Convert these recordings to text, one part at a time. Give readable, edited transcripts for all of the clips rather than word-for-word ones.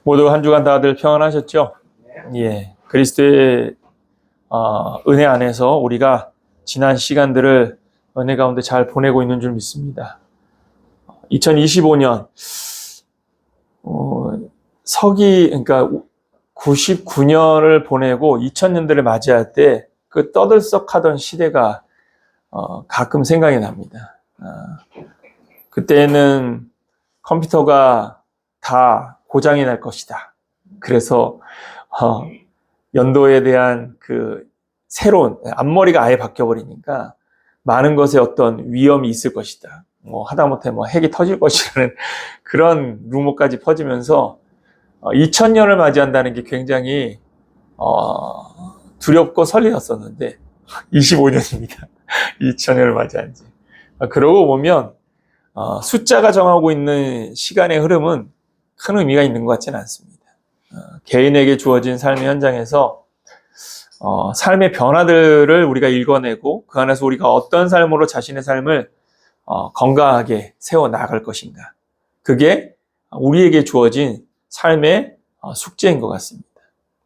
모두 한 주간 다들 평안하셨죠? 예, 그리스도의 은혜 안에서 우리가 지난 시간들을 은혜 가운데 잘 보내고 있는 줄 믿습니다. 2025년 그러니까 99년을 보내고 2000년대를 맞이할 때 그 떠들썩하던 시대가 가끔 생각이 납니다. 그때는 컴퓨터가 다 고장이 날 것이다. 그래서 연도에 대한 그 새로운 앞머리가 아예 바뀌어버리니까 많은 것에 어떤 위험이 있을 것이다. 하다못해 핵이 터질 것이라는 그런 루머까지 퍼지면서 2000년을 맞이한다는 게 굉장히 두렵고 설레었었는데 25년입니다. 2000년을 맞이한 지. 그러고 보면 숫자가 정하고 있는 시간의 흐름은 큰 의미가 있는 것 같지는 않습니다. 개인에게 주어진 삶의 현장에서 삶의 변화들을 우리가 읽어내고 그 안에서 우리가 어떤 삶으로 자신의 삶을 건강하게 세워나갈 것인가. 그게 우리에게 주어진 삶의 숙제인 것 같습니다.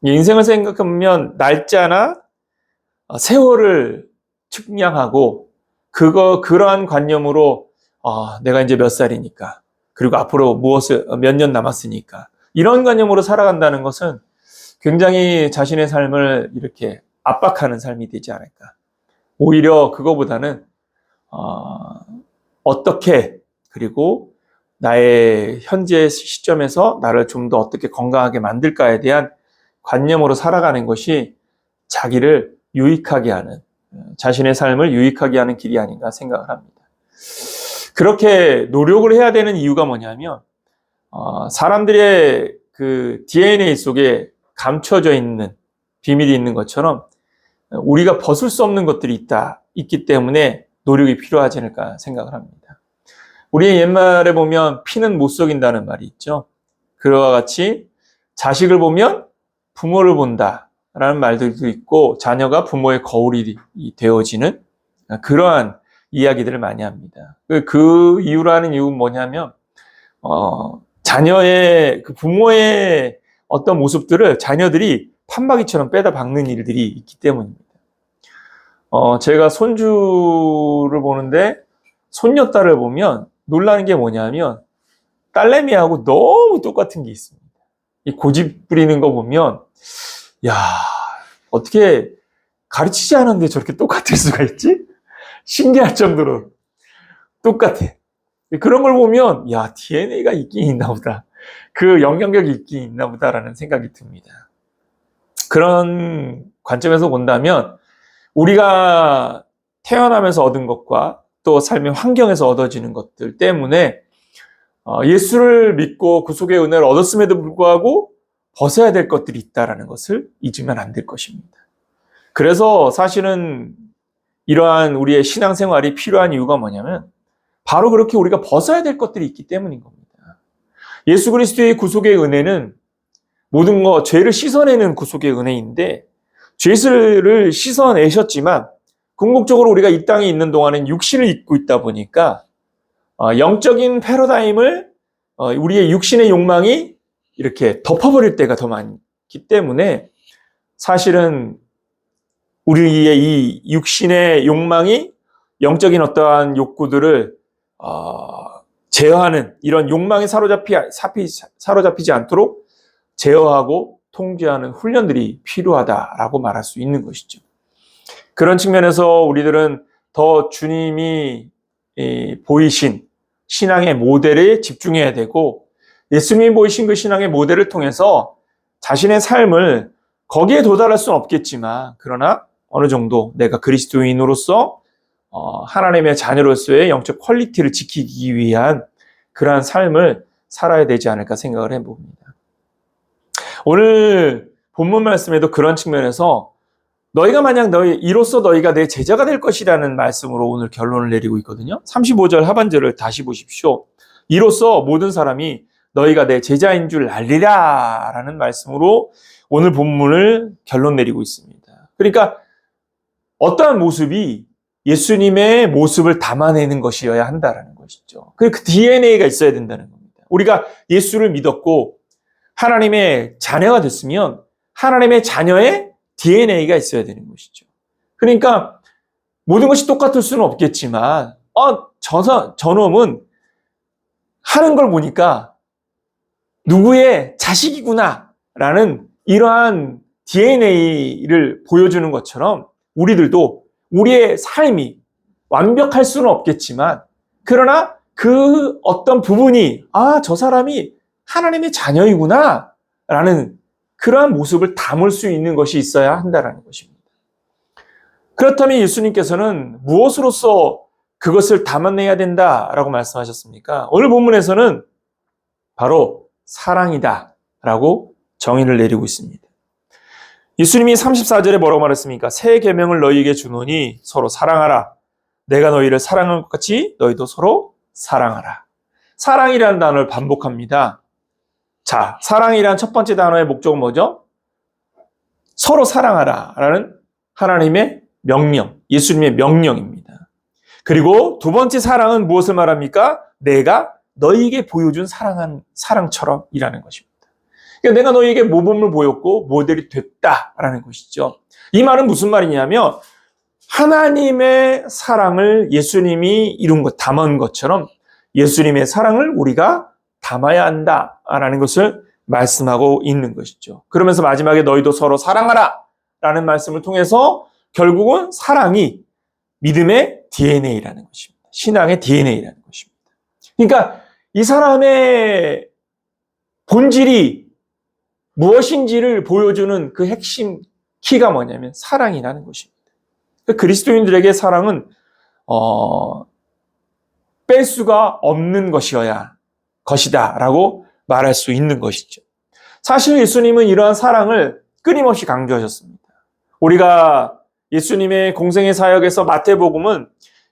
인생을 생각하면 날짜나 세월을 측량하고 그러한 관념으로 내가 이제 몇 살이니까 그리고 앞으로 몇 년 남았으니까 이런 관념으로 살아간다는 것은 굉장히 자신의 삶을 이렇게 압박하는 삶이 되지 않을까. 오히려 그거보다는 어떻게 그리고 나의 현재 시점에서 나를 좀 더 어떻게 건강하게 만들까에 대한 관념으로 살아가는 것이 자기를 유익하게 하는, 자신의 삶을 유익하게 하는 길이 아닌가 생각을 합니다. 그렇게 노력을 해야 되는 이유가 뭐냐면 사람들의 그 DNA 속에 감춰져 있는 비밀이 있는 것처럼 우리가 벗을 수 없는 것들이 있기 때문에 노력이 필요하지 않을까 생각을 합니다. 우리 옛말에 보면 피는 못 속인다는 말이 있죠. 그와 같이 자식을 보면 부모를 본다라는 말들도 있고 자녀가 부모의 거울이 되어지는 그러한 이야기들을 많이 합니다. 그 이유라는 이유는 뭐냐면 자녀의 그 부모의 어떤 모습들을 자녀들이 판박이처럼 빼다 박는 일들이 있기 때문입니다. 제가 손주를 보는데 손녀딸을 보면 놀라는 게 뭐냐면 딸내미하고 너무 똑같은 게 있습니다. 이 고집 부리는 거 보면 야, 어떻게 가르치지 않았는데 저렇게 똑같을 수가 있지? 신기할 정도로 똑같아. 그런 걸 보면 야, DNA가 있긴 있나 보다. 그 영향력이 있긴 있나 보다라는 생각이 듭니다. 그런 관점에서 본다면 우리가 태어나면서 얻은 것과 또 삶의 환경에서 얻어지는 것들 때문에 예수를 믿고 구속의 은혜를 얻었음에도 불구하고 벗어야 될 것들이 있다는 것을 잊으면 안 될 것입니다. 그래서 사실은 이러한 우리의 신앙생활이 필요한 이유가 뭐냐면 바로 그렇게 우리가 벗어야 될 것들이 있기 때문인 겁니다. 예수 그리스도의 구속의 은혜는 모든 죄를 씻어내는 구속의 은혜인데 죄를 씻어내셨지만 궁극적으로 우리가 이 땅에 있는 동안은 육신을 입고 있다 보니까 영적인 패러다임을 우리의 육신의 욕망이 이렇게 덮어버릴 때가 더 많기 때문에 사실은 우리의 이 육신의 욕망이 영적인 어떠한 욕구들을 제어하는 이런 욕망에 사로잡히지 않도록 제어하고 통제하는 훈련들이 필요하다라고 말할 수 있는 것이죠. 그런 측면에서 우리들은 더 주님이 보이신 신앙의 모델에 집중해야 되고 예수님이 보이신 그 신앙의 모델을 통해서 자신의 삶을 거기에 도달할 수는 없겠지만 그러나 어느 정도 내가 그리스도인으로서 하나님의 자녀로서의 영적 퀄리티를 지키기 위한 그러한 삶을 살아야 되지 않을까 생각을 해봅니다. 오늘 본문 말씀에도 그런 측면에서 너희가 만약 이로써 너희가 내 제자가 될 것이라는 말씀으로 오늘 결론을 내리고 있거든요. 35절 하반절을 다시 보십시오. 이로써 모든 사람이 너희가 내 제자인 줄 알리라 라는 말씀으로 오늘 본문을 결론 내리고 있습니다. 그러니까 어떠한 모습이 예수님의 모습을 담아내는 것이어야 한다는 것이죠. 그 DNA가 있어야 된다는 겁니다. 우리가 예수를 믿었고 하나님의 자녀가 됐으면 하나님의 자녀의 DNA가 있어야 되는 것이죠. 그러니까 모든 것이 똑같을 수는 없겠지만 저놈은 하는 걸 보니까 누구의 자식이구나 라는 이러한 DNA를 보여주는 것처럼 우리들도 우리의 삶이 완벽할 수는 없겠지만 그러나 그 어떤 부분이 저 사람이 하나님의 자녀이구나 라는 그러한 모습을 담을 수 있는 것이 있어야 한다는 것입니다. 그렇다면 예수님께서는 무엇으로서 그것을 담아내야 된다라고 말씀하셨습니까? 오늘 본문에서는 바로 사랑이다 라고 정의를 내리고 있습니다. 예수님이 34절에 뭐라고 말했습니까? 새 계명을 너희에게 주노니 서로 사랑하라. 내가 너희를 사랑한 것 같이 너희도 서로 사랑하라. 사랑이라는 단어를 반복합니다. 자, 사랑이란 첫 번째 단어의 목적은 뭐죠? 서로 사랑하라 라는 하나님의 명령, 예수님의 명령입니다. 그리고 두 번째 사랑은 무엇을 말합니까? 내가 너희에게 보여준 사랑처럼 이라는 것입니다. 그러니까 내가 너희에게 모범을 보였고 모델이 됐다라는 것이죠. 이 말은 무슨 말이냐면 하나님의 사랑을 예수님이 이룬 것, 담은 것처럼 예수님의 사랑을 우리가 담아야 한다라는 것을 말씀하고 있는 것이죠. 그러면서 마지막에 너희도 서로 사랑하라 라는 말씀을 통해서 결국은 사랑이 믿음의 DNA라는 것입니다. 신앙의 DNA라는 것입니다. 그러니까 이 사람의 본질이 무엇인지를 보여주는 그 핵심 키가 뭐냐면 사랑이라는 것입니다. 그리스도인들에게 사랑은 뺄 수가 없는 것이다 라고 말할 수 있는 것이죠. 사실 예수님은 이러한 사랑을 끊임없이 강조하셨습니다. 우리가 예수님의 공생의 사역에서 마태복음은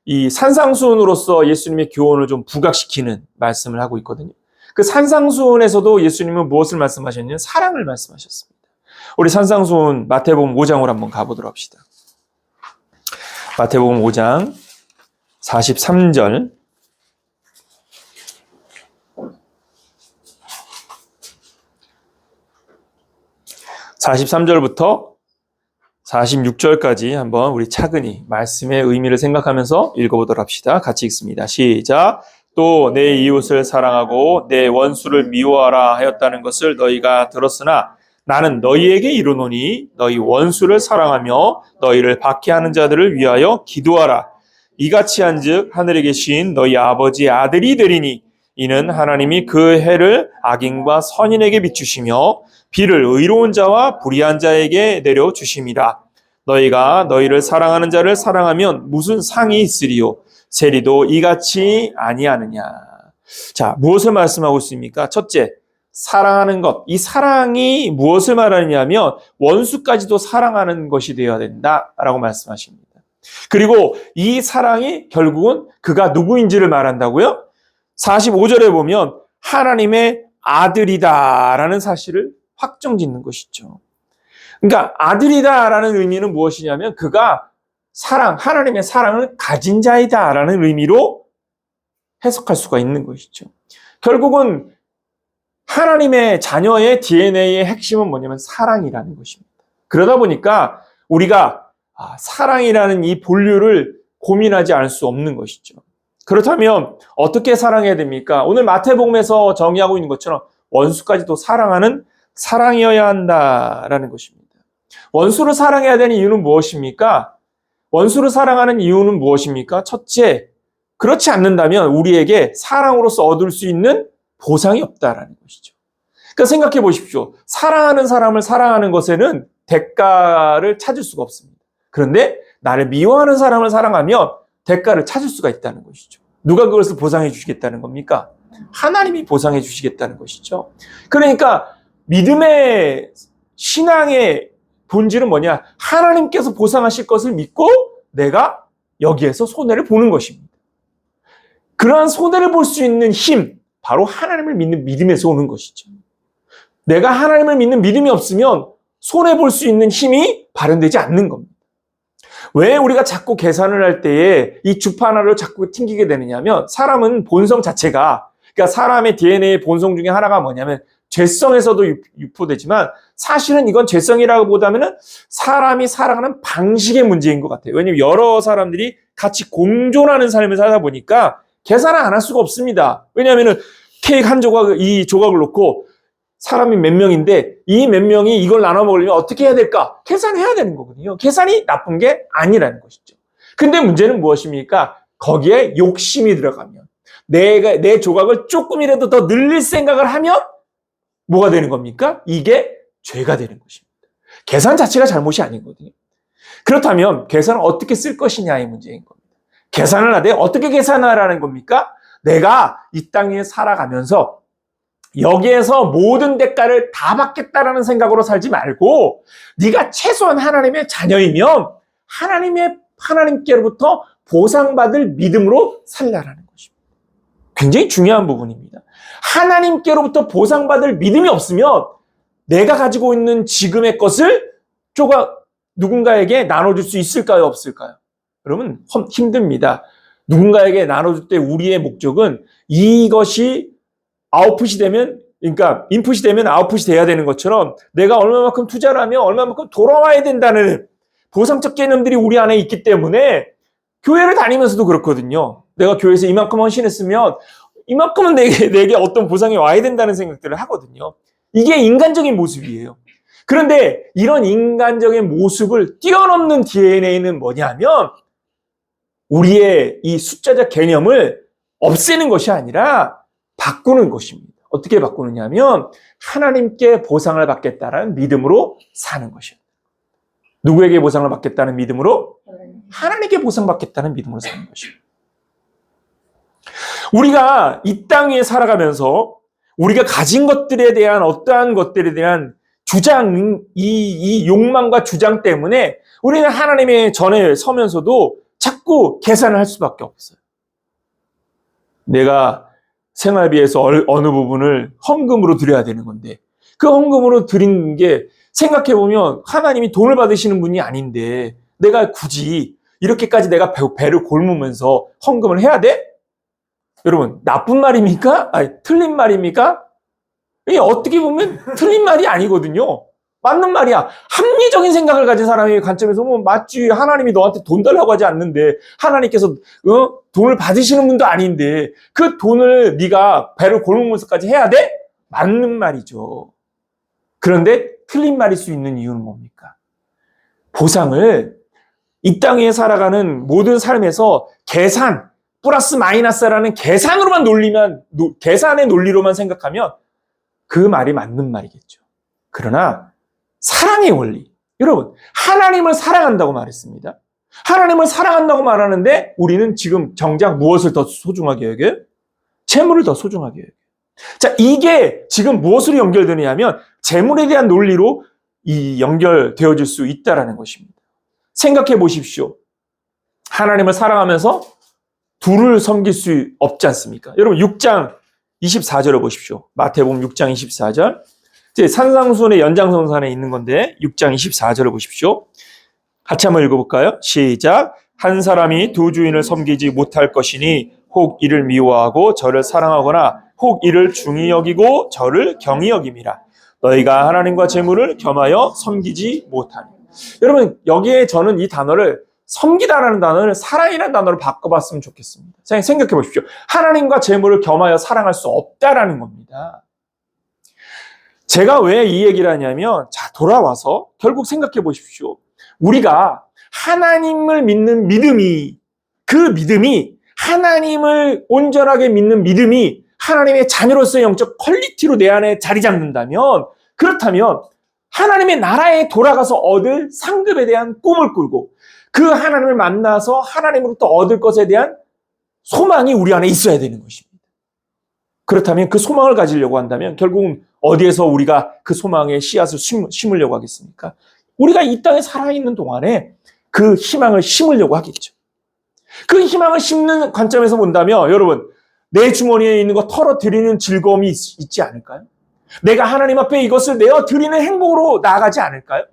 이 산상수훈으로서 예수님의 교훈을 좀 부각시키는 말씀을 하고 있거든요. 그 산상수훈에서도 예수님은 무엇을 말씀하셨냐면 사랑을 말씀하셨습니다. 우리 산상수훈 마태복음 5장으로 한번 가보도록 합시다. 마태복음 5장 43절 43절부터 46절까지 한번 우리 차근히 말씀의 의미를 생각하면서 읽어보도록 합시다. 같이 읽습니다. 시작. 또 내 이웃을 사랑하고 내 원수를 미워하라 하였다는 것을 너희가 들었으나 나는 너희에게 이르노니 너희 원수를 사랑하며 너희를 박해하는 자들을 위하여 기도하라. 이같이 한즉 하늘에 계신 너희 아버지의 아들이 되리니 이는 하나님이 그 해를 악인과 선인에게 비추시며 비를 의로운 자와 불의한 자에게 내려주심이라. 너희가 너희를 사랑하는 자를 사랑하면 무슨 상이 있으리요? 세리도 이같이 아니하느냐. 자, 무엇을 말씀하고 있습니까? 첫째, 사랑하는 것. 이 사랑이 무엇을 말하느냐면 원수까지도 사랑하는 것이 되어야 된다라고 말씀하십니다. 그리고 이 사랑이 결국은 그가 누구인지를 말한다고요? 45절에 보면 하나님의 아들이다라는 사실을 확정짓는 것이죠. 그러니까 아들이다라는 의미는 무엇이냐면 그가 하나님의 사랑을 가진 자이다라는 의미로 해석할 수가 있는 것이죠. 결국은 하나님의 자녀의 DNA의 핵심은 뭐냐면 사랑이라는 것입니다. 그러다 보니까 우리가 사랑이라는 이 본류를 고민하지 않을 수 없는 것이죠. 그렇다면 어떻게 사랑해야 됩니까? 오늘 마태복음에서 정의하고 있는 것처럼 원수까지도 사랑하는 사랑이어야 한다라는 것입니다. 원수를 사랑해야 되는 이유는 무엇입니까? 원수를 사랑하는 이유는 무엇입니까? 첫째, 그렇지 않는다면 우리에게 사랑으로서 얻을 수 있는 보상이 없다라는 것이죠. 그러니까 생각해 보십시오. 사랑하는 사람을 사랑하는 것에는 대가를 찾을 수가 없습니다. 그런데 나를 미워하는 사람을 사랑하면 대가를 찾을 수가 있다는 것이죠. 누가 그것을 보상해 주시겠다는 겁니까? 하나님이 보상해 주시겠다는 것이죠. 그러니까 믿음의 신앙의 본질은 뭐냐? 하나님께서 보상하실 것을 믿고 내가 여기에서 손해를 보는 것입니다. 그러한 손해를 볼 수 있는 힘, 바로 하나님을 믿는 믿음에서 오는 것이죠. 내가 하나님을 믿는 믿음이 없으면 손해 볼 수 있는 힘이 발현되지 않는 겁니다. 왜 우리가 자꾸 계산을 할 때에 이 주파 하나를 자꾸 튕기게 되느냐면 사람은 본성 자체가, 그러니까 사람의 DNA의 본성 중에 하나가 뭐냐면 죄성에서도 유포되지만 사실은 이건 죄성이라기보다는 사람이 살아가는 방식의 문제인 것 같아요. 왜냐하면 여러 사람들이 같이 공존하는 삶을 살다 보니까 계산을 안 할 수가 없습니다. 왜냐하면 케이크 한 조각, 이 조각을 놓고 사람이 몇 명인데 이 몇 명이 이걸 나눠 먹으려면 어떻게 해야 될까? 계산해야 되는 거거든요. 계산이 나쁜 게 아니라는 것이죠. 근데 문제는 무엇입니까? 거기에 욕심이 들어가면 내 조각을 조금이라도 더 늘릴 생각을 하면 뭐가 되는 겁니까? 이게 죄가 되는 것입니다. 계산 자체가 잘못이 아니거든요. 그렇다면 계산을 어떻게 쓸 것이냐의 문제인 겁니다. 계산을 하되 어떻게 계산하라는 겁니까? 내가 이 땅에 살아가면서 여기에서 모든 대가를 다 받겠다라는 생각으로 살지 말고 네가 최소한 하나님의 자녀이면 하나님께로부터 보상받을 믿음으로 살라라는 것입니다. 굉장히 중요한 부분입니다. 하나님께로부터 보상받을 믿음이 없으면 내가 가지고 있는 지금의 것을 누군가에게 나눠줄 수 있을까요? 없을까요? 여러분, 힘듭니다. 누군가에게 나눠줄 때 우리의 목적은 이것이 아웃풋이 되면, 그러니까 인풋이 되면 아웃풋이 돼야 되는 것처럼 내가 얼마만큼 투자를 하면 얼마만큼 돌아와야 된다는 보상적 개념들이 우리 안에 있기 때문에 교회를 다니면서도 그렇거든요. 내가 교회에서 이만큼 헌신했으면 이만큼은 내게 어떤 보상이 와야 된다는 생각들을 하거든요. 이게 인간적인 모습이에요. 그런데 이런 인간적인 모습을 뛰어넘는 DNA는 뭐냐면 우리의 이 숫자적 개념을 없애는 것이 아니라 바꾸는 것입니다. 어떻게 바꾸느냐면 하나님께 보상을 받겠다는 믿음으로 사는 것입니다. 누구에게 보상을 받겠다는 믿음으로? 하나님께 보상받겠다는 믿음으로 사는 것입니다. 우리가 이 땅 위에 살아가면서 우리가 가진 것들에 대한 어떠한 것들에 대한 주장, 이 욕망과 주장 때문에 우리는 하나님의 전에 서면서도 자꾸 계산을 할 수밖에 없어요. 내가 생활비에서 어느 부분을 헌금으로 드려야 되는 건데 그 헌금으로 드린 게 생각해보면 하나님이 돈을 받으시는 분이 아닌데 내가 굳이 이렇게까지 내가 배를 골무면서 헌금을 해야 돼? 여러분, 나쁜 말입니까? 아니, 틀린 말입니까? 이게 어떻게 보면 틀린 말이 아니거든요. 맞는 말이야. 합리적인 생각을 가진 사람의 관점에서 보면 맞지. 하나님이 너한테 돈 달라고 하지 않는데 하나님께서 돈을 받으시는 분도 아닌데 그 돈을 네가 배를 골무면서까지 해야 돼? 맞는 말이죠. 그런데 틀린 말일 수 있는 이유는 뭡니까? 보상을 이 땅에 살아가는 모든 삶에서 계산, 플러스 마이너스라는 계산으로만 계산의 논리로만 생각하면 그 말이 맞는 말이겠죠. 그러나 사랑의 원리. 여러분, 하나님을 사랑한다고 말했습니다. 하나님을 사랑한다고 말하는데 우리는 지금 정작 무엇을 더 소중하게 여겨요? 재물을 더 소중하게 여겨요. 자, 이게 지금 무엇으로 연결되느냐면 재물에 대한 논리로 연결되어질 수 있다는 것입니다. 생각해 보십시오. 하나님을 사랑하면서 둘을 섬길 수 없지 않습니까? 여러분 6장 24절을 보십시오. 마태복음 6장 24절. 이제 산상수훈의 연장선상에 있는 건데 6장 24절을 보십시오. 같이 한번 읽어볼까요? 시작. 한 사람이 두 주인을 섬기지 못할 것이니 혹 이를 미워하고 저를 사랑하거나 혹 이를 중히 여기고 저를 경히 여김이라. 너희가 하나님과 재물을 겸하여 섬기지 못하니. 여러분 여기에 저는 이 단어를 섬기다라는 단어를 사랑이라는 단어로 바꿔봤으면 좋겠습니다. 생각해 보십시오. 하나님과 재물을 겸하여 사랑할 수 없다라는 겁니다. 제가 왜 이 얘기를 하냐면 자 돌아와서 결국 생각해 보십시오. 우리가 하나님을 믿는 믿음이 그 믿음이 하나님을 온전하게 믿는 믿음이 하나님의 자녀로서의 영적 퀄리티로 내 안에 자리 잡는다면 그렇다면 하나님의 나라에 돌아가서 얻을 상급에 대한 꿈을 꾸고 그 하나님을 만나서 하나님으로부터 얻을 것에 대한 소망이 우리 안에 있어야 되는 것입니다. 그렇다면 그 소망을 가지려고 한다면 결국은 어디에서 우리가 그 소망의 씨앗을 심으려고 하겠습니까? 우리가 이 땅에 살아있는 동안에 그 희망을 심으려고 하겠죠. 그 희망을 심는 관점에서 본다면 여러분 내 주머니에 있는 거 털어드리는 즐거움이 있지 않을까요? 내가 하나님 앞에 이것을 내어드리는 행복으로 나아가지 않을까요?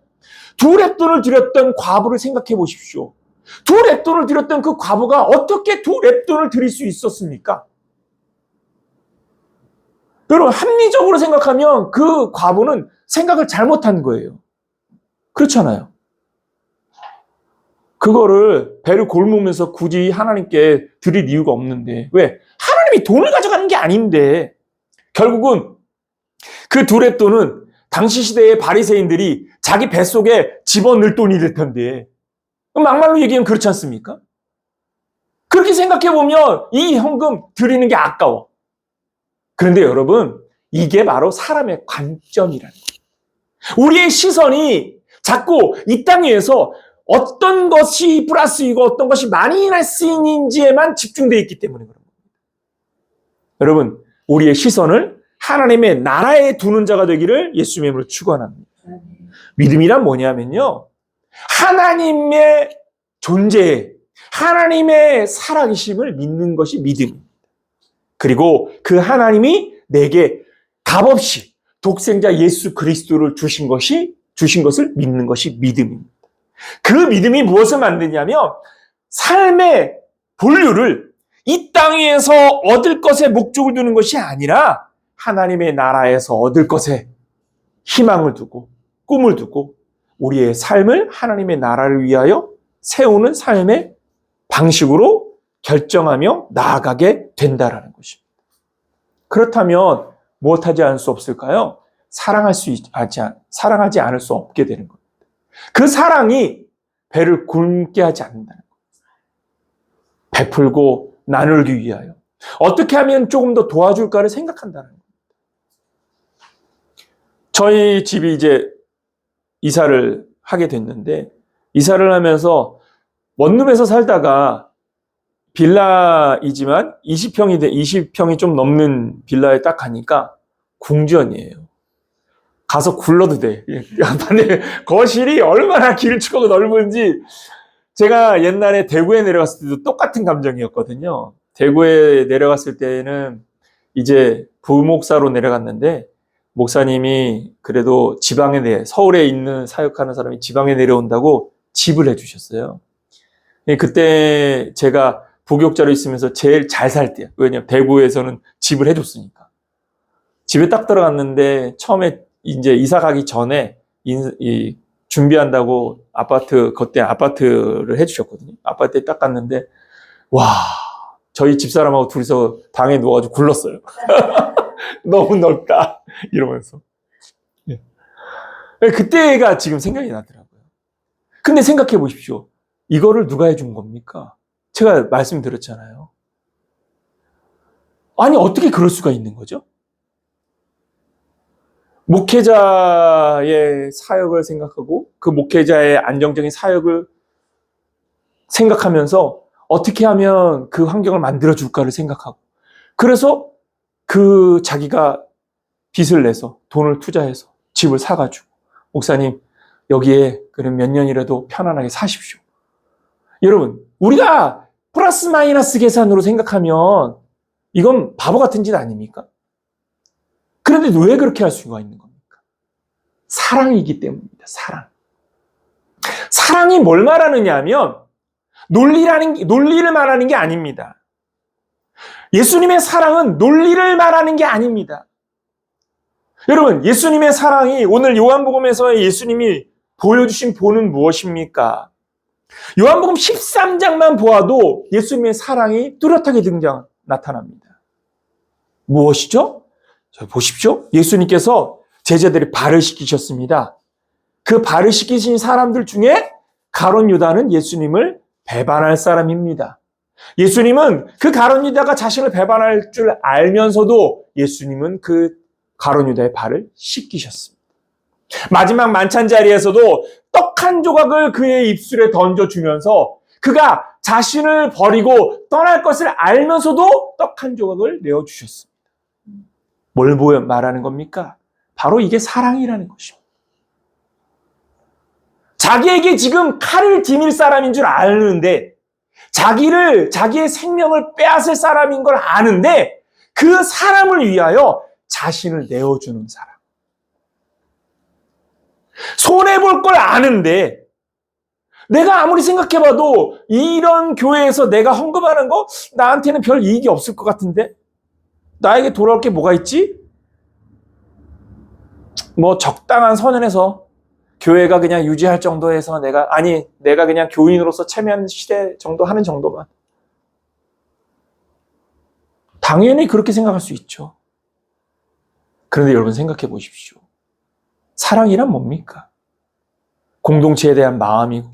두 랩돈을 드렸던 과부를 생각해 보십시오. 두 랩돈을 드렸던 그 과부가 어떻게 두 랩돈을 드릴 수 있었습니까? 여러분, 합리적으로 생각하면 그 과부는 생각을 잘못한 거예요. 그렇잖아요. 그거를 배를 골무면서 굳이 하나님께 드릴 이유가 없는데, 왜? 하나님이 돈을 가져가는 게 아닌데, 결국은 그 두렙돈은 당시 시대의 바리새인들이 자기 뱃속에 집어넣을 돈이 될 텐데, 막말로 얘기하면 그렇지 않습니까? 그렇게 생각해보면 이 현금 드리는 게 아까워. 그런데 여러분, 이게 바로 사람의 관점이라는 거예요. 우리의 시선이 자꾸 이 땅 위에서 어떤 것이 플러스이고 어떤 것이 마이너스인지에만 집중되어 있기 때문에 그런 겁니다. 여러분, 우리의 시선을 하나님의 나라에 두는 자가 되기를 예수님의 이름으로 축원합니다. 믿음이란 뭐냐면요, 하나님의 존재, 하나님의 살아계심을 믿는 것이 믿음입니다. 그리고 그 하나님이 내게 값없이 독생자 예수 그리스도를 주신 것을 믿는 것이 믿음입니다. 그 믿음이 무엇을 만드냐면 삶의 본류를 이 땅 위에서 얻을 것에 목적을 두는 것이 아니라 하나님의 나라에서 얻을 것에 희망을 두고 꿈을 두고 우리의 삶을 하나님의 나라를 위하여 세우는 삶의 방식으로 결정하며 나아가게 된다라는 것입니다. 그렇다면 무엇하지 않을 수 없을까요? 사랑하지 않을 수 없게 되는 겁니다. 그 사랑이 배를 굶게 하지 않는다는 겁니다. 베풀고 나누기 위하여 어떻게 하면 조금 더 도와줄까를 생각한다는 겁니다. 저희 집이 이제 이사를 하게 됐는데, 이사를 하면서 원룸에서 살다가 빌라이지만 20평이 좀 넘는 빌라에 딱 가니까 궁전이에요. 가서 굴러도 돼. 거실이 얼마나 길쭉하고 넓은지. 제가 옛날에 대구에 내려갔을 때도 똑같은 감정이었거든요. 대구에 내려갔을 때는 이제 부목사로 내려갔는데, 목사님이 그래도 서울에 있는 사역하는 사람이 지방에 내려온다고 집을 해주셨어요. 그때 제가 부교육자로 있으면서 제일 잘 살 때야. 왜냐면 대구에서는 집을 해줬으니까. 집에 딱 들어갔는데 처음에 이제 이사 가기 전에 준비한다고 그때 아파트를 해주셨거든요. 아파트에 딱 갔는데, 와, 저희 집사람하고 둘이서 방에 누워가지고 굴렀어요. 너무 넓다. 이러면서. 그때가 지금 생각이 나더라고요. 근데 생각해 보십시오. 이거를 누가 해준 겁니까? 제가 말씀드렸잖아요. 아니, 어떻게 그럴 수가 있는 거죠? 목회자의 사역을 생각하고 그 목회자의 안정적인 사역을 생각하면서 어떻게 하면 그 환경을 만들어줄까를 생각하고, 그래서 자기가 빚을 내서 돈을 투자해서 집을 사가지고, 목사님 여기에 그럼 몇 년이라도 편안하게 사십시오. 여러분, 우리가 플러스 마이너스 계산으로 생각하면 이건 바보 같은 짓 아닙니까? 그런데 왜 그렇게 할 수가 있는 겁니까? 사랑이기 때문입니다. 사랑이 뭘 말하느냐 하면 논리를 말하는 게 아닙니다. 예수님의 사랑은 논리를 말하는 게 아닙니다. 여러분, 예수님의 사랑이, 오늘 요한복음에서의 예수님이 보여주신 본은 무엇입니까? 요한복음 13장만 보아도 예수님의 사랑이 뚜렷하게 나타납니다. 무엇이죠? 자, 보십시오. 예수님께서 제자들이 발을 씻기셨습니다. 그 발을 씻기신 사람들 중에 가룟 유다는 예수님을 배반할 사람입니다. 예수님은 그 가룟 유다가 자신을 배반할 줄 알면서도 예수님은 그 가룟 유다의 발을 씻기셨습니다. 마지막 만찬 자리에서도 떡 한 조각을 그의 입술에 던져주면서 그가 자신을 버리고 떠날 것을 알면서도 떡 한 조각을 내어주셨습니다. 뭘 말하는 겁니까? 바로 이게 사랑이라는 것입니다. 자기에게 지금 칼을 디밀 사람인 줄 아는데, 자기의 생명을 빼앗을 사람인 걸 아는데, 그 사람을 위하여 자신을 내어주는 사람. 손해볼 걸 아는데, 내가 아무리 생각해봐도 이런 교회에서 내가 헌금하는 거 나한테는 별 이익이 없을 것 같은데, 나에게 돌아올 게 뭐가 있지? 뭐 적당한 선에서 교회가 그냥 유지할 정도에서 내가 그냥 교인으로서 체면 시대 정도 하는 정도만. 당연히 그렇게 생각할 수 있죠. 그런데 여러분 생각해 보십시오. 사랑이란 뭡니까? 공동체에 대한 마음이고,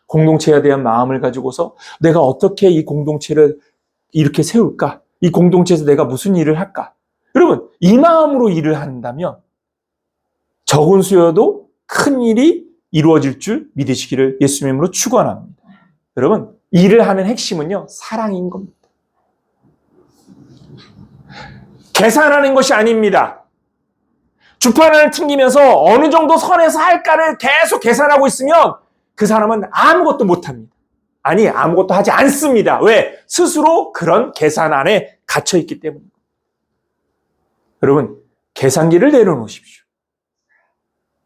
공동체에 대한 마음을 가지고서 내가 어떻게 이 공동체를 이렇게 세울까? 이 공동체에서 내가 무슨 일을 할까? 여러분, 이 마음으로 일을 한다면 적은 수여도 큰 일이 이루어질 줄 믿으시기를 예수님 이름으로 축원합니다. 여러분, 일을 하는 핵심은요, 사랑인 겁니다. 계산하는 것이 아닙니다. 주판을 튕기면서 어느 정도 선에서 할까를 계속 계산하고 있으면 그 사람은 아무것도 못합니다. 아니, 아무것도 하지 않습니다. 왜? 스스로 그런 계산 안에 갇혀있기 때문입니다. 여러분, 계산기를 내려놓으십시오.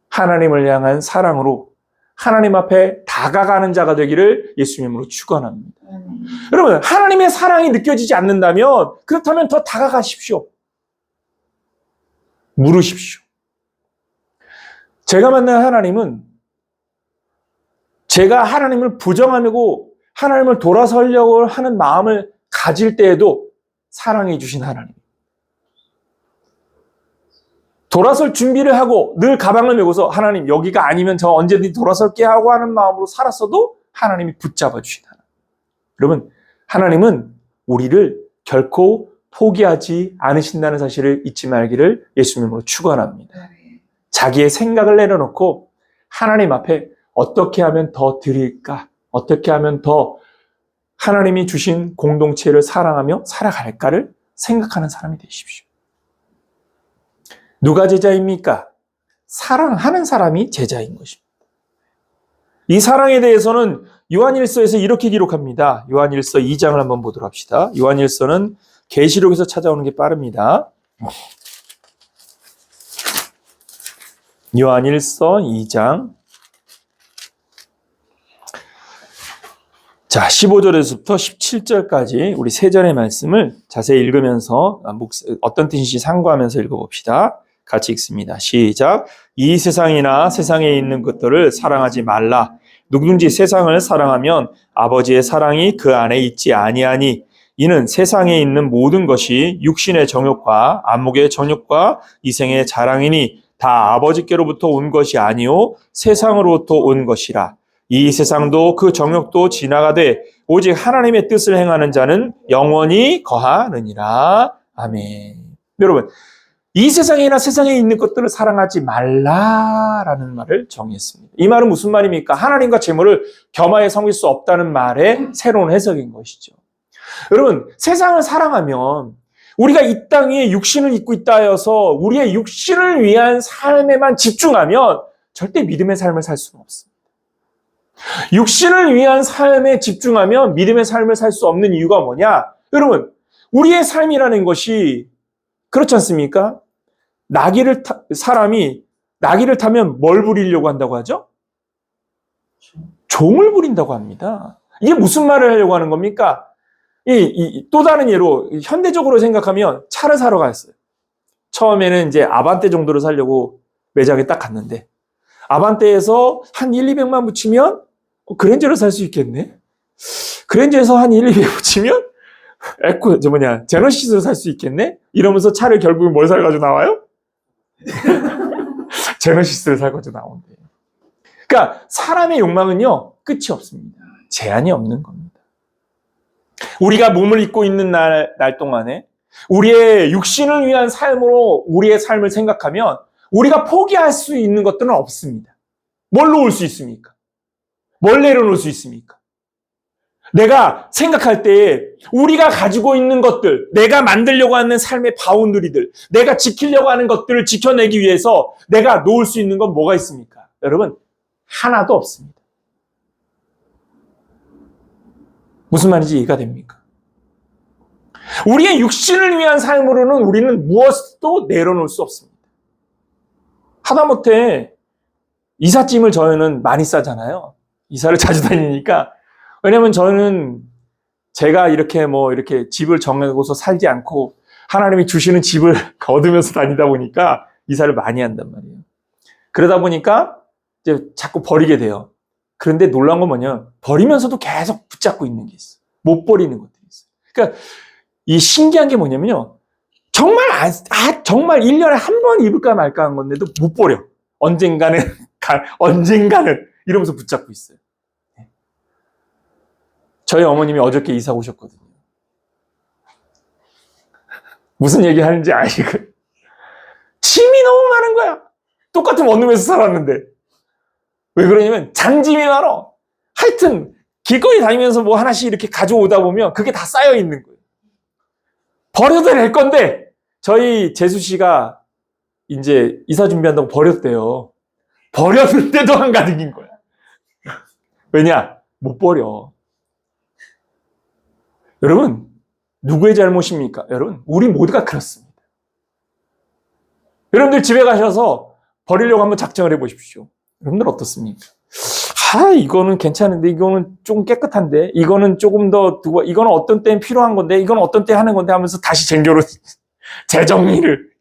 하나님을 향한 사랑으로 하나님 앞에 다가가는 자가 되기를 예수님으로 축원합니다. 여러분, 하나님의 사랑이 느껴지지 않는다면 그렇다면 더 다가가십시오. 물으십시오. 제가 만난 하나님은 제가 하나님을 부정하고 하나님을 돌아서려고 하는 마음을 가질 때에도 사랑해 주신 하나님. 돌아설 준비를 하고 늘 가방을 메고서 하나님 여기가 아니면 저 언제든지 돌아설게 하고 하는 마음으로 살았어도 하나님이 붙잡아 주신 하나님. 여러분, 하나님은 우리를 결코 포기하지 않으신다는 사실을 잊지 말기를 예수님으로 축원합니다. 자기의 생각을 내려놓고 하나님 앞에 어떻게 하면 더 드릴까? 어떻게 하면 더 하나님이 주신 공동체를 사랑하며 살아갈까를 생각하는 사람이 되십시오. 누가 제자입니까? 사랑하는 사람이 제자인 것입니다. 이 사랑에 대해서는 요한일서에서 이렇게 기록합니다. 요한일서 2장을 한번 보도록 합시다. 요한일서는 계시록에서 찾아오는 게 빠릅니다. 요한일서 2장. 자, 15절에서부터 17절까지 우리 세 절의 말씀을 자세히 읽으면서 어떤 뜻인지 상고하면서 읽어봅시다. 같이 읽습니다. 시작. 이 세상이나 세상에 있는 것들을 사랑하지 말라. 누구든지 세상을 사랑하면 아버지의 사랑이 그 안에 있지 아니하니 이는 세상에 있는 모든 것이 육신의 정욕과 안목의 정욕과 이생의 자랑이니 다 아버지께로부터 온 것이 아니요 세상으로부터 온 것이라. 이 세상도 그 정욕도 지나가되 오직 하나님의 뜻을 행하는 자는 영원히 거하느니라. 아멘. 여러분, 이 세상이나 세상에 있는 것들을 사랑하지 말라라는 말을 정의했습니다. 이 말은 무슨 말입니까? 하나님과 재물을 겸하여 섬길 수 없다는 말의 새로운 해석인 것이죠. 여러분, 세상을 사랑하면 우리가 이 땅 위에 육신을 입고 있다 하여서 우리의 육신을 위한 삶에만 집중하면 절대 믿음의 삶을 살 수는 없습니다. 육신을 위한 삶에 집중하면 믿음의 삶을 살 수 없는 이유가 뭐냐? 여러분, 우리의 삶이라는 것이 그렇지 않습니까? 사람이 나귀를 타면 뭘 부리려고 한다고 하죠? 종을 부린다고 합니다. 이게 무슨 말을 하려고 하는 겁니까? 또 다른 예로 현대적으로 생각하면 차를 사러 갔어요. 처음에는 이제 아반떼 정도를 사려고 매장에 딱 갔는데 아반떼에서 한 1, 200만 붙이면 그랜저를 살 수 있겠네. 그랜저에서 한 1, 200 붙이면 제너시스를 살 수 있겠네. 이러면서 차를 결국은 뭘 사가지고 나와요? 제너시스를 사가지고 나온대요. 그러니까 사람의 욕망은요 끝이 없습니다. 제한이 없는 겁니다. 우리가 몸을 입고 있는 날 동안에 우리의 육신을 위한 삶으로 우리의 삶을 생각하면 우리가 포기할 수 있는 것들은 없습니다. 뭘 놓을 수 있습니까? 뭘 내려놓을 수 있습니까? 내가 생각할 때에 우리가 가지고 있는 것들, 내가 만들려고 하는 삶의 바운더리들, 내가 지키려고 하는 것들을 지켜내기 위해서 내가 놓을 수 있는 건 뭐가 있습니까? 여러분, 하나도 없습니다. 무슨 말인지 이해가 됩니까? 우리의 육신을 위한 삶으로는 우리는 무엇도 내려놓을 수 없습니다. 하다못해 이삿짐을 저희는 많이 싸잖아요. 이사를 자주 다니니까. 왜냐면 저는 제가 이렇게 집을 정하고서 살지 않고 하나님이 주시는 집을 얻으면서 다니다 보니까 이사를 많이 한단 말이에요. 그러다 보니까 이제 자꾸 버리게 돼요. 그런데 놀라운 건 뭐냐? 버리면서도 계속 붙잡고 있는 게 있어. 못 버리는 것들이 있어. 그러니까 이 신기한 게 뭐냐면요. 정말 1년에 한 번 입을까 말까 한 건데도 못 버려. 언젠가는 이러면서 붙잡고 있어요. 저희 어머님이 어저께 이사 오셨거든요. 무슨 얘기 하는지 아시고. 짐이 너무 많은 거야. 똑같은 원룸에서 살았는데. 왜 그러냐면 잔짐이 많아. 하여튼 길거리 다니면서 뭐 하나씩 이렇게 가져오다 보면 그게 다 쌓여 있는 거예요. 버려도 될 건데 저희 재수 씨가 이제 이사 준비한다고 버렸대요. 버렸는데도 한가득인 거야. 왜냐? 못 버려. 여러분, 누구의 잘못입니까? 여러분, 우리 모두가 그렇습니다. 여러분들 집에 가셔서 버리려고 한번 작정을 해보십시오. 여러분들 어떻습니까? 이거는 괜찮은데, 이거는 좀 깨끗한데, 이거는 조금 더 두고, 이거는 어떤 때는 필요한 건데, 이거는 어떤 때 하는 건데 하면서 다시 쟁겨로 재정리를.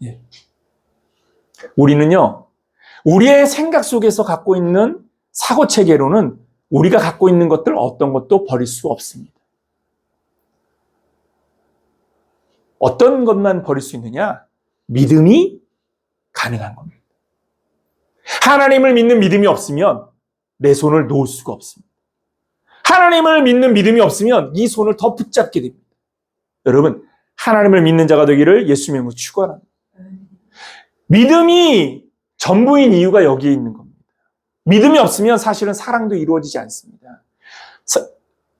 예. 우리는요, 우리의 생각 속에서 갖고 있는 사고 체계로는 우리가 갖고 있는 것들 어떤 것도 버릴 수 없습니다. 어떤 것만 버릴 수 있느냐? 믿음이 가능한 겁니다. 하나님을 믿는 믿음이 없으면 내 손을 놓을 수가 없습니다. 하나님을 믿는 믿음이 없으면 이 손을 더 붙잡게 됩니다. 여러분, 하나님을 믿는 자가 되기를 예수님의 이름으로 축원합니다. 믿음이 전부인 이유가 여기에 있는 겁니다. 믿음이 없으면 사실은 사랑도 이루어지지 않습니다.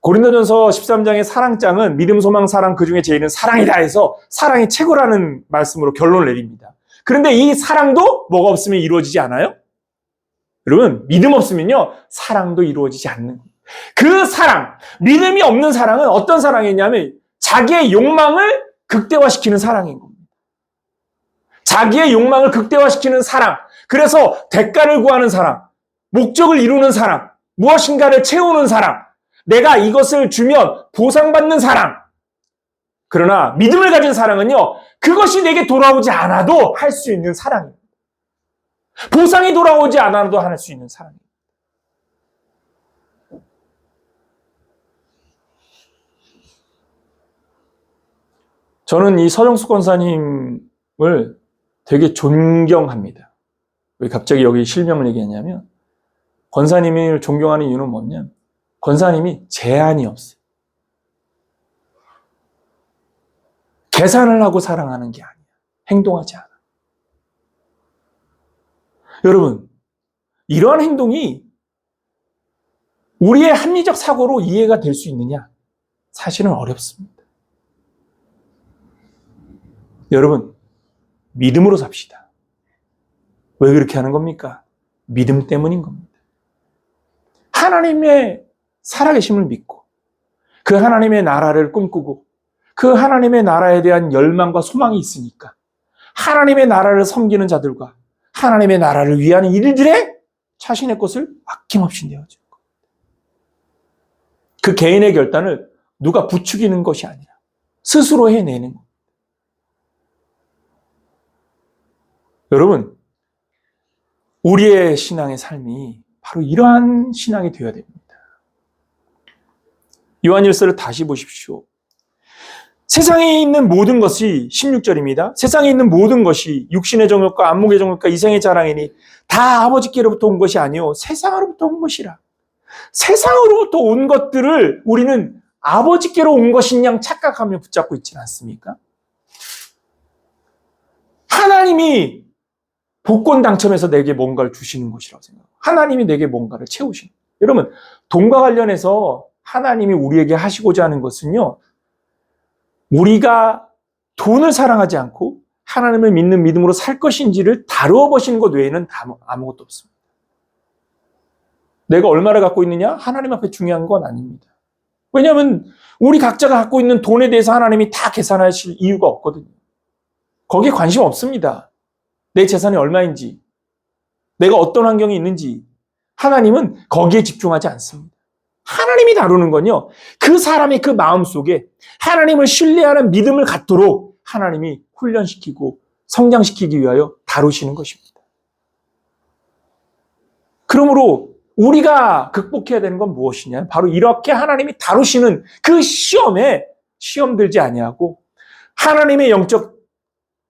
고린도전서 13장의 사랑장은 믿음, 소망, 사랑 그 중에 제일은 사랑이다 해서 사랑이 최고라는 말씀으로 결론을 내립니다. 그런데 이 사랑도 뭐가 없으면 이루어지지 않아요? 여러분, 믿음 없으면요, 사랑도 이루어지지 않는 거예요. 그 사랑, 믿음이 없는 사랑은 어떤 사랑이냐면 자기의 욕망을 극대화시키는 사랑인 겁니다. 자기의 욕망을 극대화시키는 사랑, 그래서 대가를 구하는 사랑, 목적을 이루는 사랑, 무엇인가를 채우는 사랑, 내가 이것을 주면 보상받는 사랑. 그러나 믿음을 가진 사랑은요, 그것이 내게 돌아오지 않아도 할 수 있는 사랑입니다. 보상이 돌아오지 않아도 할 수 있는 사랑입니다. 저는 이 서정숙 권사님을 되게 존경합니다. 왜 갑자기 여기 실명을 얘기했냐면, 권사님을 존경하는 이유는 뭐냐면, 권사님이 제한이 없어요. 계산을 하고 사랑하는 게 아니야. 행동하지 않아. 여러분, 이러한 행동이 우리의 합리적 사고로 이해가 될 수 있느냐? 사실은 어렵습니다. 여러분, 믿음으로 삽시다. 왜 그렇게 하는 겁니까? 믿음 때문인 겁니다. 하나님의 살아계심을 믿고 그 하나님의 나라를 꿈꾸고 그 하나님의 나라에 대한 열망과 소망이 있으니까 하나님의 나라를 섬기는 자들과 하나님의 나라를 위하는 일들에 자신의 것을 아낌없이 내어주는 것. 그 개인의 결단을 누가 부추기는 것이 아니라 스스로 해내는 것. 여러분, 우리의 신앙의 삶이 바로 이러한 신앙이 되어야 됩니다. 요한일서를 다시 보십시오. 세상에 있는 모든 것이 16절입니다. 세상에 있는 모든 것이 육신의 정욕과 안목의 정욕과 이생의 자랑이니 다 아버지께로부터 온 것이 아니요 세상으로부터 온 것이라. 세상으로부터 온 것들을 우리는 아버지께로 온 것인 양 착각하며 붙잡고 있지는 않습니까? 하나님이 복권 당첨해서 내게 뭔가를 주시는 것이라고 생각합니다. 하나님이 내게 뭔가를 채우시는 거예요. 여러분, 돈과 관련해서 하나님이 우리에게 하시고자 하는 것은요, 우리가 돈을 사랑하지 않고 하나님을 믿는 믿음으로 살 것인지를 다루어 보시는 것 외에는 아무것도 없습니다. 내가 얼마를 갖고 있느냐? 하나님 앞에 중요한 건 아닙니다. 왜냐하면 우리 각자가 갖고 있는 돈에 대해서 하나님이 다 계산하실 이유가 없거든요. 거기에 관심 없습니다. 내 재산이 얼마인지, 내가 어떤 환경이 있는지 하나님은 거기에 집중하지 않습니다. 하나님이 다루는 건요, 그 사람의 그 마음 속에 하나님을 신뢰하는 믿음을 갖도록 하나님이 훈련시키고 성장시키기 위하여 다루시는 것입니다. 그러므로 우리가 극복해야 되는 건 무엇이냐? 바로 이렇게 하나님이 다루시는 그 시험에 시험 들지 아니하고 하나님의 영적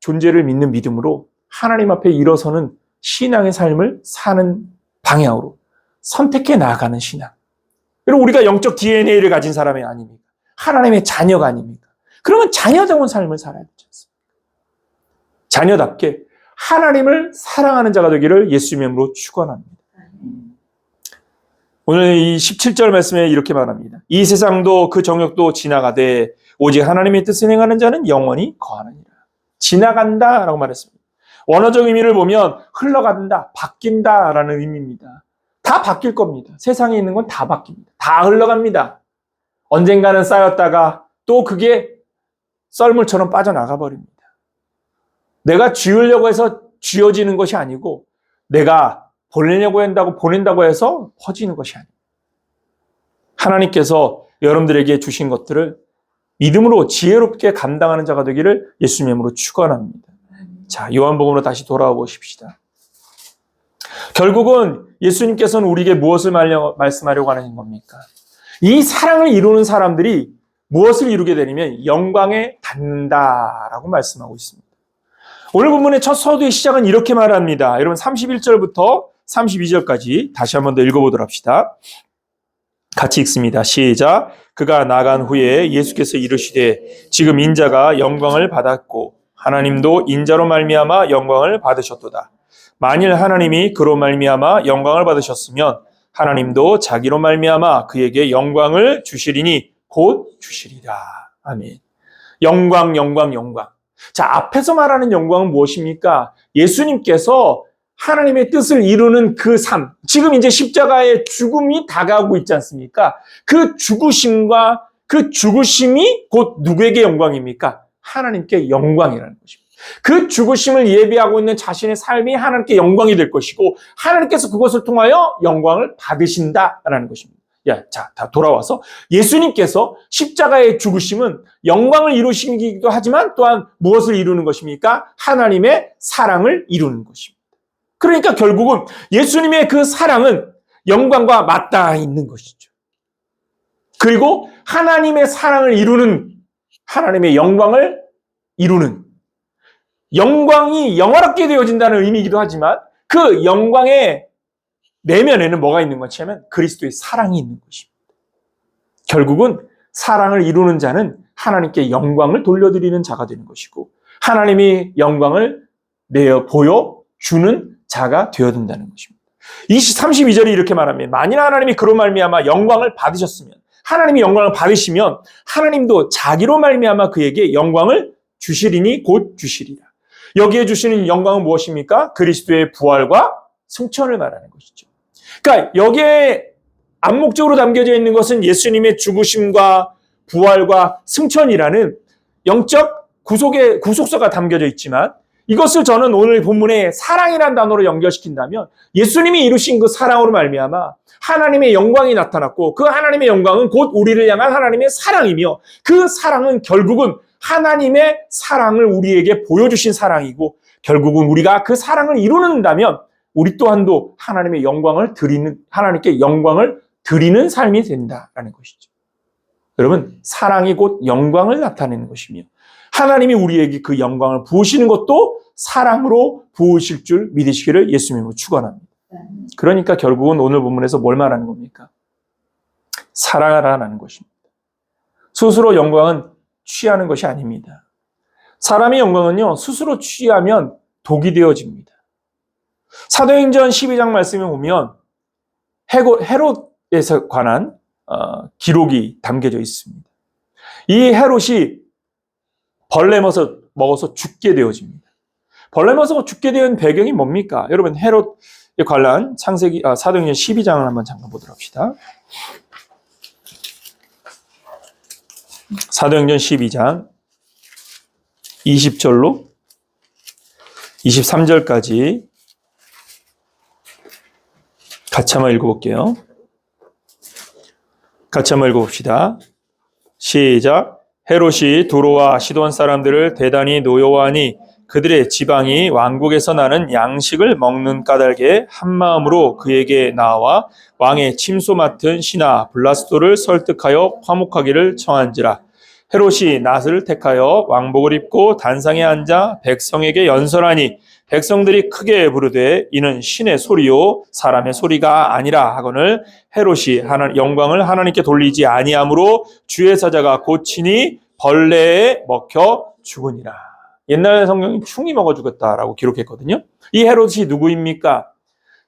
존재를 믿는 믿음으로 하나님 앞에 일어서는 신앙의 삶을 사는 방향으로 선택해 나아가는 신앙. 그리고 우리가 영적 DNA를 가진 사람이 아닙니까? 하나님의 자녀가 아닙니까? 그러면 자녀다운 삶을 살아야 되지 않습니까? 자녀답게 하나님을 사랑하는 자가 되기를 예수님의 이름으로 축원합니다. 오늘 이 17절 말씀에 이렇게 말합니다. 이 세상도 그 정욕도 지나가되 오직 하나님의 뜻을 행하는 자는 영원히 거하느니라. 지나간다라고 말했습니다. 원어적 의미를 보면 흘러간다, 바뀐다라는 의미입니다. 다 바뀔 겁니다. 세상에 있는 건 다 바뀝니다. 다 흘러갑니다. 언젠가는 쌓였다가 또 그게 썰물처럼 빠져나가 버립니다. 내가 쥐으려고 해서 쥐어지는 것이 아니고 내가 보낸다고 해서 퍼지는 것이 아닙니다. 하나님께서 여러분들에게 주신 것들을 믿음으로 지혜롭게 감당하는 자가 되기를 예수님의 이름으로 축원합니다. 자, 요한복음으로 다시 돌아와 보십시다. 결국은 예수님께서는 우리에게 무엇을 말씀하려고 하는 겁니까? 이 사랑을 이루는 사람들이 무엇을 이루게 되냐면 영광에 닿는다라고 말씀하고 있습니다. 오늘 본문의 첫 서두의 시작은 이렇게 말합니다. 여러분 31절부터 32절까지 다시 한 번 더 읽어보도록 합시다. 같이 읽습니다. 시작. 그가 나간 후에 예수께서 이르시되 지금 인자가 영광을 받았고 하나님도 인자로 말미암아 영광을 받으셨도다. 만일 하나님이 그로 말미암아 영광을 받으셨으면 하나님도 자기로 말미암아 그에게 영광을 주시리니 곧 주시리라. 아멘. 영광, 영광, 영광. 자, 앞에서 말하는 영광은 무엇입니까? 예수님께서 하나님의 뜻을 이루는 그 삶. 지금 이제 십자가의 죽음이 다가오고 있지 않습니까? 그 죽으심과 그 죽으심이 곧 누구에게 영광입니까? 하나님께 영광이라는 것입니다. 그 죽으심을 예비하고 있는 자신의 삶이 하나님께 영광이 될 것이고 하나님께서 그것을 통하여 영광을 받으신다라는 것입니다. 자, 다 돌아와서 예수님께서 십자가의 죽으심은 영광을 이루시기도 하지만 또한 무엇을 이루는 것입니까? 하나님의 사랑을 이루는 것입니다. 그러니까 결국은 예수님의 그 사랑은 영광과 맞닿아 있는 것이죠. 그리고 하나님의 사랑을 이루는 하나님의 영광을 이루는 영광이 영화롭게 되어진다는 의미이기도 하지만 그 영광의 내면에는 뭐가 있는 것이냐면 그리스도의 사랑이 있는 것입니다. 결국은 사랑을 이루는 자는 하나님께 영광을 돌려드리는 자가 되는 것이고 하나님이 영광을 보여주는 자가 되어야 된다는 것입니다. 32절이 이렇게 말합니다. 만일 하나님이 그로 말미암아 영광을 받으셨으면 하나님이 영광을 받으시면 하나님도 자기로 말미암아 그에게 영광을 주시리니 곧 주시리라. 여기에 주시는 영광은 무엇입니까? 그리스도의 부활과 승천을 말하는 것이죠. 그러니까 여기에 암묵적으로 담겨져 있는 것은 예수님의 죽으심과 부활과 승천이라는 영적 구속서가 담겨져 있지만 이것을 저는 오늘 본문에 사랑이라는 단어로 연결시킨다면 예수님이 이루신 그 사랑으로 말미암아 하나님의 영광이 나타났고 그 하나님의 영광은 곧 우리를 향한 하나님의 사랑이며 그 사랑은 결국은 하나님의 사랑을 우리에게 보여주신 사랑이고 결국은 우리가 그 사랑을 이루는다면 우리 또한도 하나님의 영광을 하나님께 영광을 드리는 삶이 된다라는 것이죠. 여러분, 사랑이 곧 영광을 나타내는 것이며 하나님이 우리에게 그 영광을 부으시는 것도 사랑으로 부으실 줄 믿으시기를 예수님으로 축원합니다. 그러니까 결국은 오늘 본문에서 뭘 말하는 겁니까? 사랑하라는 것입니다. 스스로 영광은 취하는 것이 아닙니다. 사람의 영광은요, 스스로 취하면 독이 되어집니다. 사도행전 12장 말씀에 보면 헤롯에 관한 기록이 담겨져 있습니다. 이 헤롯이 벌레 먹어서 죽게 되어집니다. 벌레 먹어서 죽게 된 배경이 뭡니까? 여러분, 헤롯에 관한 사도행전 12장을 한번 잠깐 보도록 합시다. 사도행전 12장 20절로 23절까지 같이 한번 읽어볼게요. 같이 한번 읽어봅시다. 시작. 헤롯이 두로와 시돈 사람들을 대단히 노여워하니 그들의 지방이 왕국에서 나는 양식을 먹는 까닭에 한마음으로 그에게 나와 왕의 침소 맡은 신하 블라스도를 설득하여 화목하기를 청한지라. 헤롯이 낫을 택하여 왕복을 입고 단상에 앉아 백성에게 연설하니 백성들이 크게 부르되 이는 신의 소리요 사람의 소리가 아니라 하거늘 헤롯이 영광을 하나님께 돌리지 아니하므로 주의 사자가 고치니 벌레에 먹혀 죽으니라. 옛날 성경이 충이 먹어 죽었다라고 기록했거든요. 이 헤롯이 누구입니까?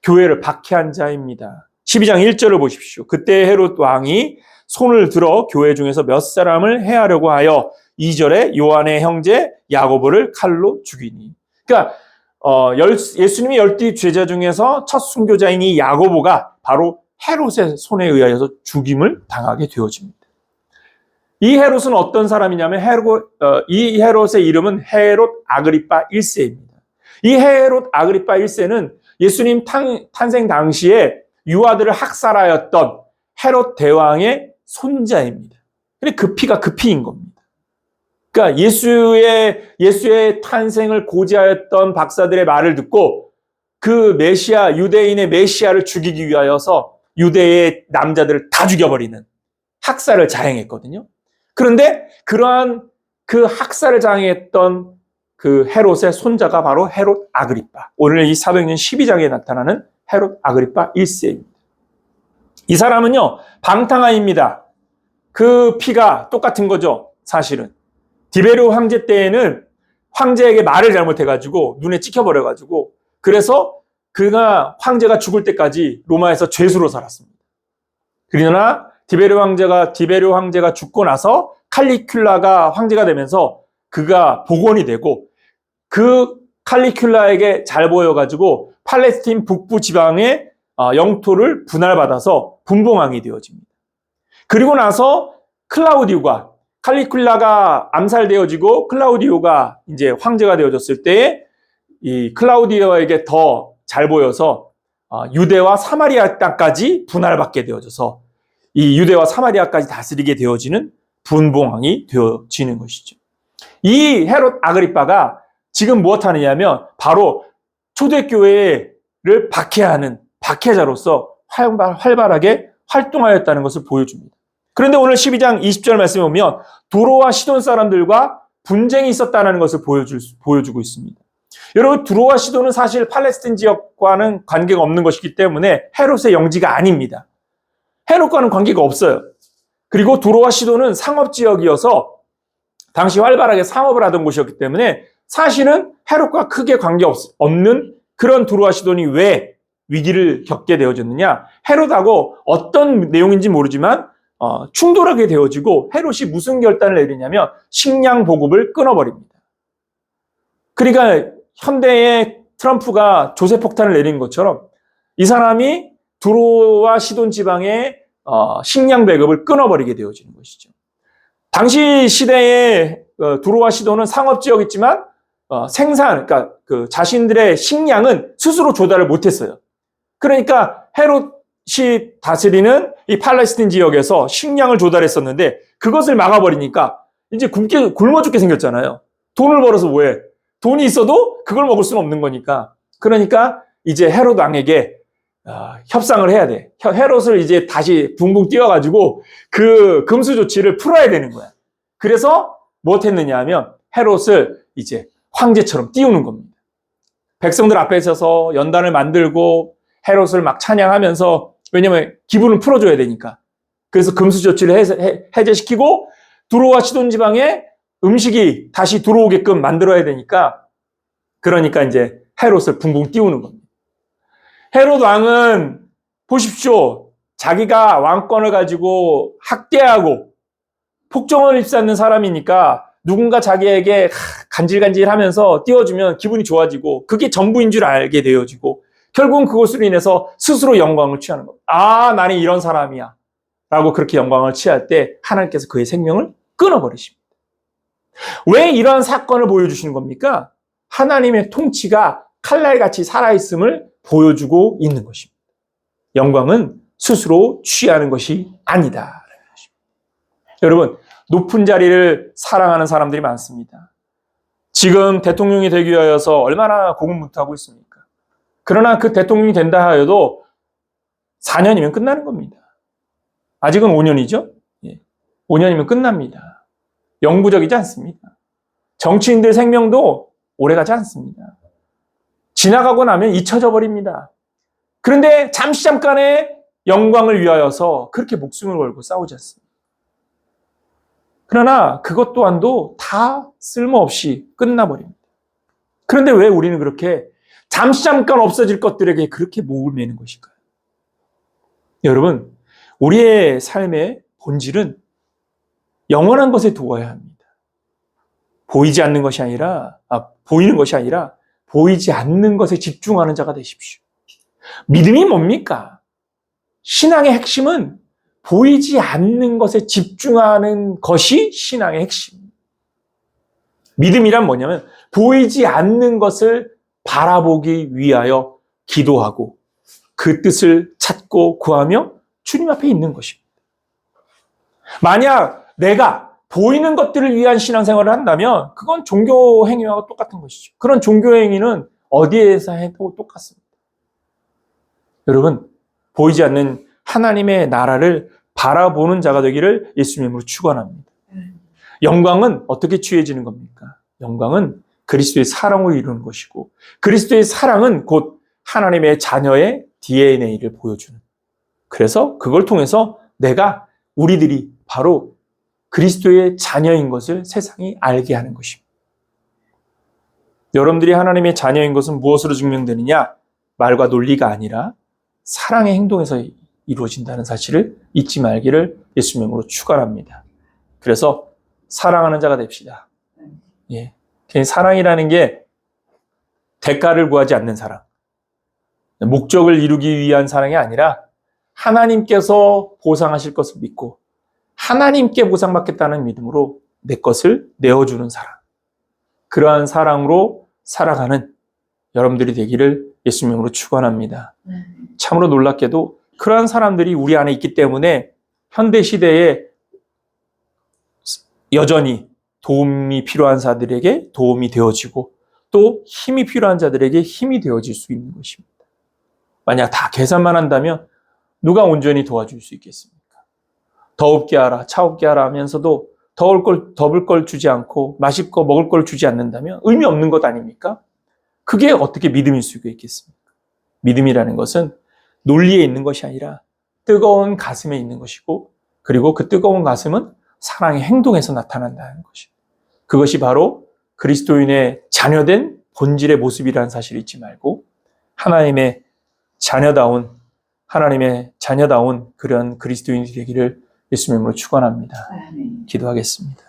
교회를 박해한 자입니다. 12장 1절을 보십시오. 그때 헤롯 왕이 손을 들어 교회 중에서 몇 사람을 해하려고 하여 2절에 요한의 형제 야고보를 칼로 죽이니. 그러니까 예수님의 12 제자 중에서 첫 순교자인 이 야고보가 바로 헤롯의 손에 의하여서 죽임을 당하게 되어집니다. 이 헤롯은 어떤 사람이냐면 이 헤롯의 이름은 헤롯 아그리파 1세입니다. 이 헤롯 아그리파 1세는 예수님 탄생 당시에 유아들을 학살하였던 헤롯 대왕의 손자입니다. 근데 그 피가 그 피인 겁니다. 그러니까 예수의 탄생을 고지하였던 박사들의 말을 듣고 그 메시아, 유대인의 메시아를 죽이기 위하여서 유대의 남자들을 다 죽여버리는 학살을 자행했거든요. 그런데 그러한 그 학살을 자행했던 그 헤롯의 손자가 바로 헤롯 아그리파. 오늘 이 사도행전 12장에 나타나는 헤롯 아그리파 1세입니다. 이 사람은요, 방탕아입니다. 그 피가 똑같은 거죠, 사실은. 디베르 황제 때에는 황제에게 말을 잘못해가지고 눈에 찍혀버려가지고 그래서 그가 황제가 죽을 때까지 로마에서 죄수로 살았습니다. 그러나 디베르 황제가 죽고 나서 칼리큘라가 황제가 되면서 그가 복원이 되고 그 칼리큘라에게 잘 보여가지고 팔레스틴 북부 지방의 영토를 분할받아서 분봉왕이 되어집니다. 그리고 나서 칼리큘라가 암살되어지고 클라우디오가 이제 황제가 되어졌을 때 이 클라우디오에게 더 잘 보여서 유대와 사마리아 땅까지 분할받게 되어져서 이 유대와 사마리아까지 다스리게 되어지는 분봉왕이 되어지는 것이죠. 이 헤롯 아그리파가 지금 무엇하느냐면 바로 초대교회를 박해하는 박해자로서 활발하게 활동하였다는 것을 보여줍니다. 그런데 오늘 12장 20절 말씀에 보면 두로와 시돈 사람들과 분쟁이 있었다는 것을 보여주고 있습니다. 여러분, 두로와 시돈은 사실 팔레스틴 지역과는 관계가 없는 것이기 때문에 헤롯의 영지가 아닙니다. 헤롯과는 관계가 없어요. 그리고 두로와 시돈은 상업지역이어서 당시 활발하게 상업을 하던 곳이었기 때문에 사실은 헤롯과 크게 관계없는 그런 두로와 시돈이 왜 위기를 겪게 되어졌느냐. 헤롯하고 어떤 내용인지 모르지만 충돌하게 되어지고 헤롯이 무슨 결단을 내리냐면 식량 보급을 끊어버립니다. 그러니까 현대의 트럼프가 조세폭탄을 내린 것처럼 이 사람이 두로와 시돈 지방의 식량 배급을 끊어버리게 되어지는 것이죠. 당시 시대에 두로와 시돈은 상업지역이지만 그러니까 그 자신들의 식량은 스스로 조달을 못했어요. 그러니까 헤롯이 다스리는 이 팔레스틴 지역에서 식량을 조달했었는데 그것을 막아버리니까 이제 굶어 죽게 생겼잖아요. 돈을 벌어서 뭐해? 돈이 있어도 그걸 먹을 수는 없는 거니까. 그러니까 이제 헤롯 왕에게 협상을 해야 돼. 헤롯을 이제 다시 붕붕 띄워가지고 그 금수 조치를 풀어야 되는 거야. 그래서 무엇했느냐 하면 헤롯을 이제 황제처럼 띄우는 겁니다. 백성들 앞에 서서 연단을 만들고 헤롯을 막 찬양하면서, 왜냐면 기분을 풀어줘야 되니까. 그래서 금수 조치를 해제시키고 두로와 시돈 지방에 음식이 다시 들어오게끔 만들어야 되니까, 그러니까 이제 헤롯을 붕붕 띄우는 겁니다. 헤롯 왕은 보십시오. 자기가 왕권을 가지고 학대하고 폭정을 일삼는 사람이니까 누군가 자기에게 간질간질하면서 띄워주면 기분이 좋아지고 그게 전부인 줄 알게 되어지고 결국은 그것으로 인해서 스스로 영광을 취하는 겁니다. 아, 나는 이런 사람이야 라고 그렇게 영광을 취할 때 하나님께서 그의 생명을 끊어버리십니다. 왜 이런 사건을 보여주시는 겁니까? 하나님의 통치가 칼날같이 살아있음을 보여주고 있는 것입니다. 영광은 스스로 취하는 것이 아니다. 여러분, 높은 자리를 사랑하는 사람들이 많습니다. 지금 대통령이 되기 위하여서 얼마나 고군분투하고 있습니까? 그러나 그 대통령이 된다 하여도 4년이면 끝나는 겁니다. 아직은 5년이죠? 5년이면 끝납니다. 영구적이지 않습니다. 정치인들 생명도 오래가지 않습니다. 지나가고 나면 잊혀져 버립니다. 그런데 잠깐의 영광을 위하여서 그렇게 목숨을 걸고 싸우지 않습니다. 그러나 그것 또한도 다 쓸모없이 끝나버립니다. 그런데 왜 우리는 그렇게 잠깐 없어질 것들에게 그렇게 목을 매는 것일까요? 여러분, 우리의 삶의 본질은 영원한 것에 두어야 합니다. 보이지 않는 것이 아니라, 보이는 것이 아니라 보이지 않는 것에 집중하는 자가 되십시오. 믿음이 뭡니까? 신앙의 핵심은 보이지 않는 것에 집중하는 것이 신앙의 핵심입니다. 믿음이란 뭐냐면 보이지 않는 것을 바라보기 위하여 기도하고 그 뜻을 찾고 구하며 주님 앞에 있는 것입니다. 만약 내가 보이는 것들을 위한 신앙생활을 한다면 그건 종교 행위와 똑같은 것이죠. 그런 종교 행위는 어디에서 해도 똑같습니다. 여러분, 보이지 않는 하나님의 나라를 바라보는 자가 되기를 예수님으로 축원합니다. 영광은 어떻게 취해지는 겁니까? 영광은 그리스도의 사랑으로 이루는 것이고 그리스도의 사랑은 곧 하나님의 자녀의 DNA를 보여주는. 그래서 그걸 통해서 우리들이 바로 그리스도의 자녀인 것을 세상이 알게 하는 것입니다. 여러분들이 하나님의 자녀인 것은 무엇으로 증명되느냐? 말과 논리가 아니라 사랑의 행동에서 이루어진다는 사실을 잊지 말기를 예수님으로 축원합니다. 그래서 사랑하는 자가 됩시다. 사랑이라는 게 대가를 구하지 않는 사랑, 목적을 이루기 위한 사랑이 아니라 하나님께서 보상하실 것을 믿고 하나님께 보상받겠다는 믿음으로 내 것을 내어주는 사랑, 그러한 사랑으로 살아가는 여러분들이 되기를 예수님으로 축원합니다. 참으로 놀랍게도 그러한 사람들이 우리 안에 있기 때문에 현대 시대에 여전히 도움이 필요한 자들에게 도움이 되어지고 또 힘이 필요한 자들에게 힘이 되어질 수 있는 것입니다. 만약 다 계산만 한다면 누가 온전히 도와줄 수 있겠습니까? 더웁게 하라, 차갑게 하라 하면서도 더울 걸 주지 않고 마실 거 먹을 걸 주지 않는다면 의미 없는 것 아닙니까? 그게 어떻게 믿음일 수가 있겠습니까? 믿음이라는 것은 논리에 있는 것이 아니라 뜨거운 가슴에 있는 것이고 그리고 그 뜨거운 가슴은 사랑의 행동에서 나타난다는 것입니다. 그것이 바로 그리스도인의 자녀된 본질의 모습이라는 사실을 잊지 말고 하나님의 자녀다운 그런 그리스도인이 되기를 예수님으로 축원합니다. 기도하겠습니다.